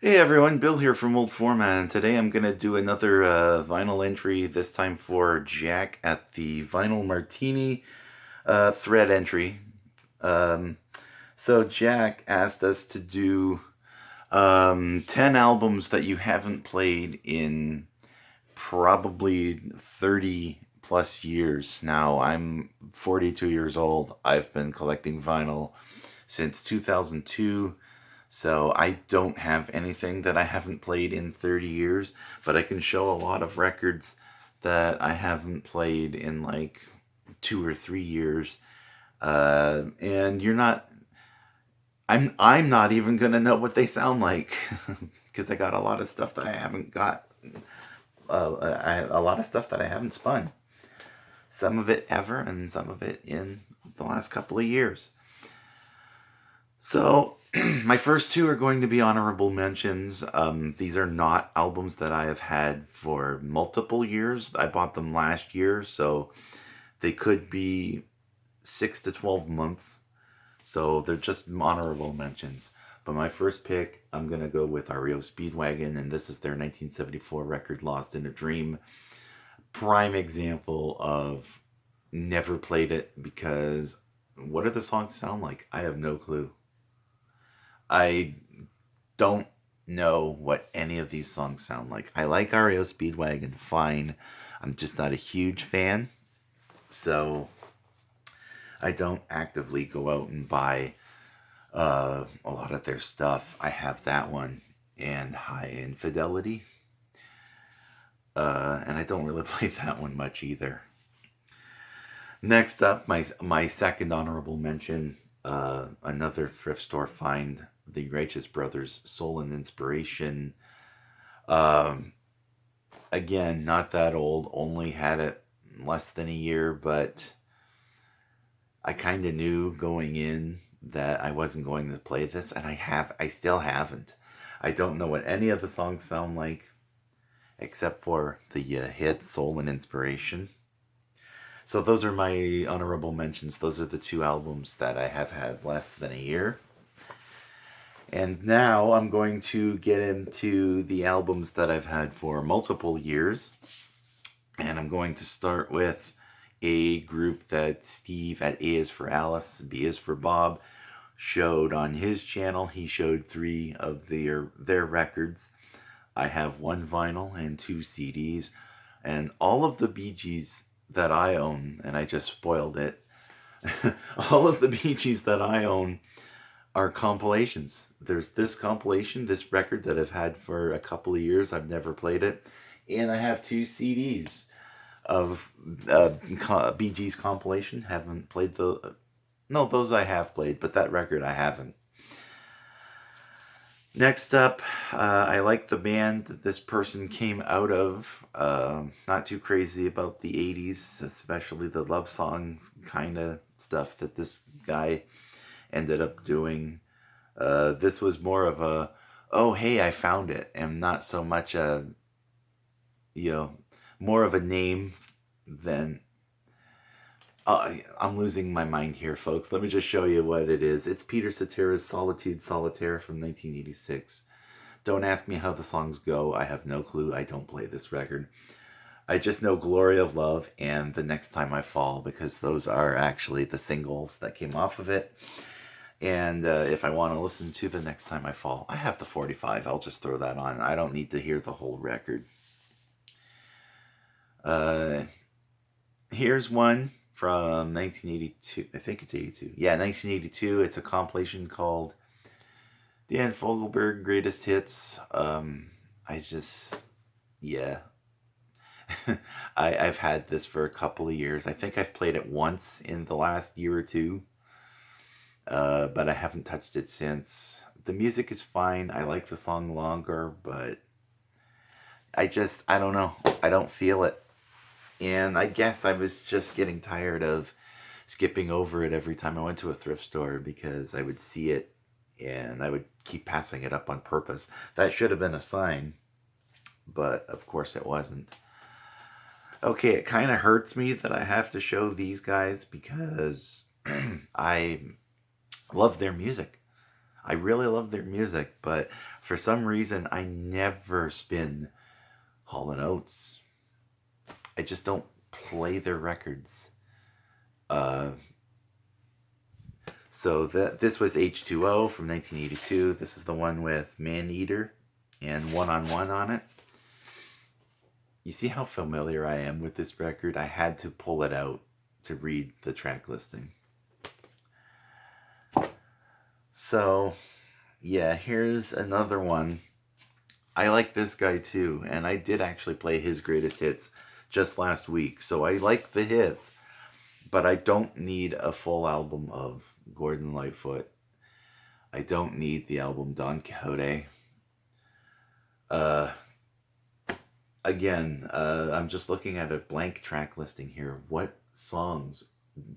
Hey everyone, Bill here from Old Format, and today I'm going to do another vinyl entry, this time for Jack at the Vinyl Martini thread entry. Um, so Jack asked us to do 10 albums that you haven't played in probably 30 plus years. Now, I'm 42 years old. I've been collecting vinyl since 2002. So I don't have anything that I haven't played in 30 years, but I can show a lot of records that I haven't played in like 2 or 3 years. And you're not I'm not even gonna know what they sound like because I got a lot of stuff that I haven't got. A lot of stuff that I haven't spun. Some of it ever, and some of it in the last couple of years. So, my first two are going to be honorable mentions. These are not albums that I have had for multiple years. I bought them last year, so they could be 6 to 12 months. So, they're just honorable mentions. But my first pick, I'm going to go with REO Speedwagon, and this is their 1974 record, Lost in a Dream. Prime example of never played it because what do the songs sound like? I have no clue. I don't know what any of these songs sound like. I like REO Speedwagon, fine. I'm just not a huge fan, so I don't actively go out and buy a lot of their stuff. I have that one and High Infidelity, and I don't really play that one much either. Next up, my second honorable mention, another thrift store find, the Righteous Brothers Soul and Inspiration. Um, Again, not that old, only had it less than a year, but I kind of knew going in that I wasn't going to play this, and I still haven't. I don't know what any of the songs sound like, except for the hit Soul and Inspiration. So those are my honorable mentions. Those are the two albums that I have had less than a year. And now I'm going to get into the albums that I've had for multiple years. And I'm going to start with a group that Steve at A is for Alice, B is for Bob showed on his channel. He showed three of their records. I have one vinyl and two CDs, and all of the Bee Gees that I own, and I just spoiled it. All of the Bee Gees that I own are compilations. There's this compilation, this record that I've had for a couple of years. I've never played it, and I have two CDs of Bee Gees compilation. Haven't played the no, those I have played, but that record I haven't. Next up, I like the band that this person came out of. Not too crazy about the 80s, especially the love songs kind of stuff that this guy ended up doing. This was more of a, oh, hey, I found it, and not so much a, you know, more of a name than. I'm losing my mind here, folks. Let me just show you what it is. It's Peter Cetera's Solitude Solitaire from 1986. Don't ask me how the songs go. I have no clue. I don't play this record. I just know Glory of Love and The Next Time I Fall because those are actually the singles that came off of it. And if I want to listen to The Next Time I Fall, I have the 45. I'll just throw that on. I don't need to hear the whole record. Uh, Here's one from 1982. I think it's 82. Yeah, 1982. It's a compilation called Dan Fogelberg Greatest Hits. I just, yeah. I've had this for a couple of years. I think I've played it once in the last year or two, but I haven't touched it since. The music is fine. I like the song longer, but I don't know. I don't feel it. And I guess I was just getting tired of skipping over it every time I went to a thrift store because I would see it and I would keep passing it up on purpose. That should have been a sign, but of course it wasn't. Okay, it kind of hurts me that I have to show these guys because I love their music. I really love their music, but For some reason, I never spin Hall & Oates. I just don't play their records. Uh, so this was H2O from 1982. This is the one with Man Eater and One on One on it. You see how familiar I am with this record? I had to pull it out to read the track listing. So, yeah, here's another one. I like this guy too, and I did actually play his greatest hits just last week. So I like the hits, but I don't need a full album of Gordon Lightfoot. I don't need the album Don Quixote. Again, I'm just looking at a blank track listing here. What songs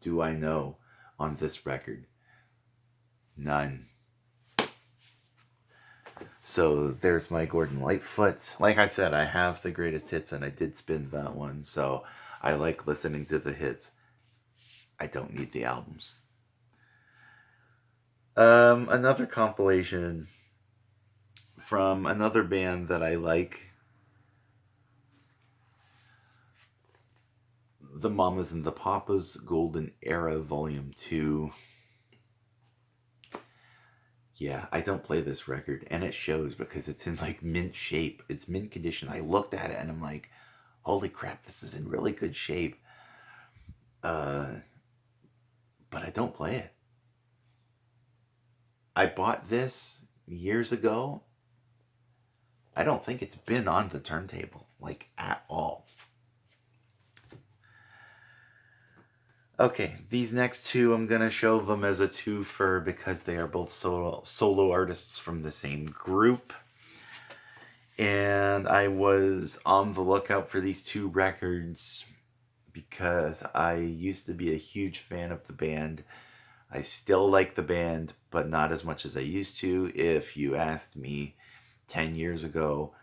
do I know on this record? None. So there's my Gordon Lightfoot. Like I said, I have the greatest hits and I did spin that one. So I like listening to the hits. I don't need the albums. Another compilation from another band that I like. The Mamas and the Papas, Golden Era Volume 2. Yeah, I don't play this record, and it shows because it's in like mint shape. It's mint condition. I looked at it and I'm like, holy crap, this is in really good shape. But I don't play it. I bought this years ago. I don't think it's been on the turntable, like at all. Okay, these next two, I'm going to show them as a twofer because they are both solo artists from the same group. And I was on the lookout for these two records because I used to be a huge fan of the band. I still like the band, but not as much as I used to. If you asked me 10 years ago,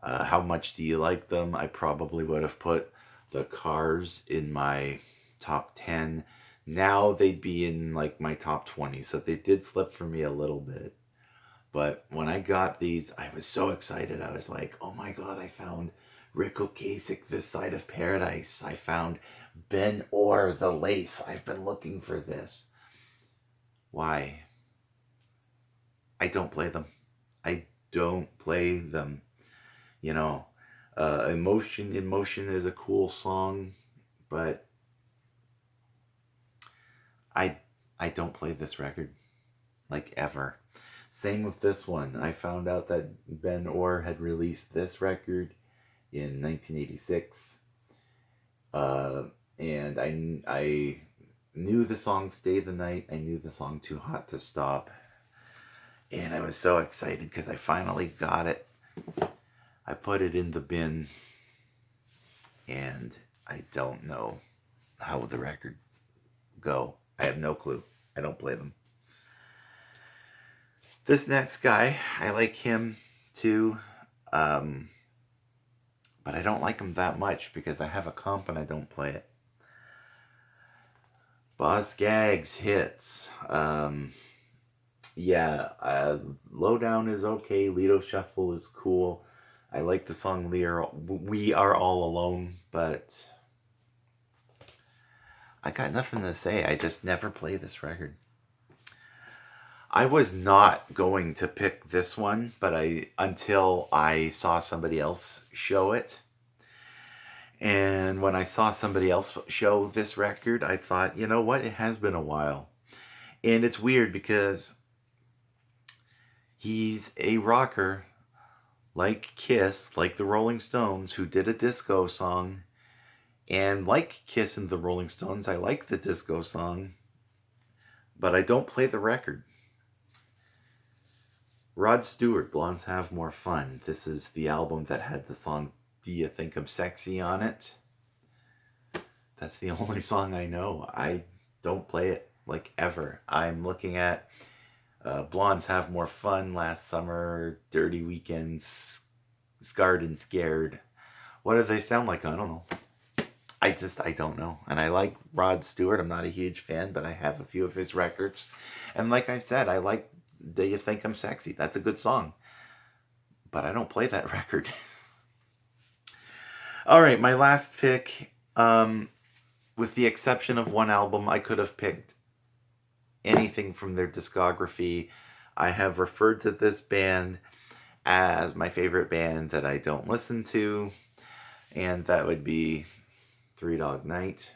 how much do you like them? I probably would have put the Cars in my top 10. Now they'd be in like my top 20, so they did slip for me a little bit. But when I got these, I was so excited. I was like, oh my god, I found Rick Ocasek, This Side of Paradise. I found Ben Orr, The Lace. I've been looking for this. Why? I don't play them. I don't play them. You know, Emotion in Motion is a cool song, but I don't play this record, like, ever. Same with this one. I found out that Ben Orr had released this record in 1986, and I knew the song Stay the Night. I knew the song Too Hot to Stop, and I was so excited because I finally got it. I put it in the bin, and I don't know how the records go. I have no clue. I don't play them. This next guy, I like him too, but I don't like him that much because I have a comp and I don't play it. Boz Scaggs Hits. Lowdown is okay. Lido Shuffle is cool. I like the song We Are All Alone, but I got nothing to say. I just never play this record. I was not going to pick this one, but until I saw somebody else show it. And when I saw somebody else show this record, I thought, you know what? It has been a while. And it's weird because he's a rocker like Kiss, like the Rolling Stones, who did a disco song. And like Kiss and the Rolling Stones, I like the disco song, but I don't play the record. Rod Stewart, Blondes Have More Fun. This is the album that had the song Do You Think I'm Sexy on it. That's the only song I know. I don't play it, like, ever. I'm looking at Blondes Have More Fun, Last Summer, Dirty Weekends, Scarred and Scared. What do they sound like? I don't know. I don't know. And I like Rod Stewart. I'm not a huge fan, but I have a few of his records. And like I said, I like Do You Think I'm Sexy? That's a good song. but I don't play that record. All right, my last pick. With the exception of one album, I could have picked anything from their discography. I have referred to this band as my favorite band that I don't listen to, and that would be Three Dog Night.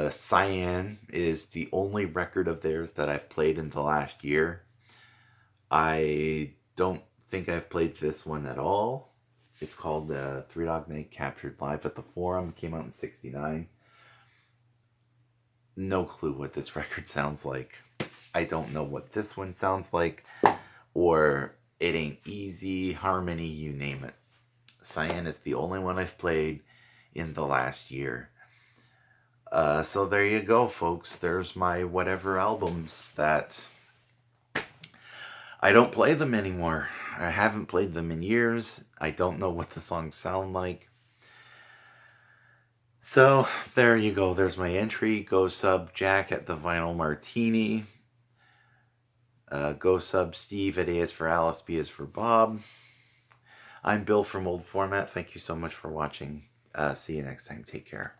Cyan is the only record of theirs that I've played in the last year. I don't think I've played this one at all. It's called Three Dog Night Captured Live at the Forum. It came out in 1969. No clue what this record sounds like. I don't know what this one sounds like. Or It Ain't Easy, Harmony, you name it. Cyan is the only one I've played in the last year. So there you go, folks. There's my whatever albums that I don't play them anymore. I haven't played them in years. I don't know what the songs sound like. So there you go. There's my entry. Go sub Jack at the Vinyl Martini. Go sub Steve at A is for Alice, B is for Bob. I'm Bill from Old Format. Thank you so much for watching. See you next time. Take care.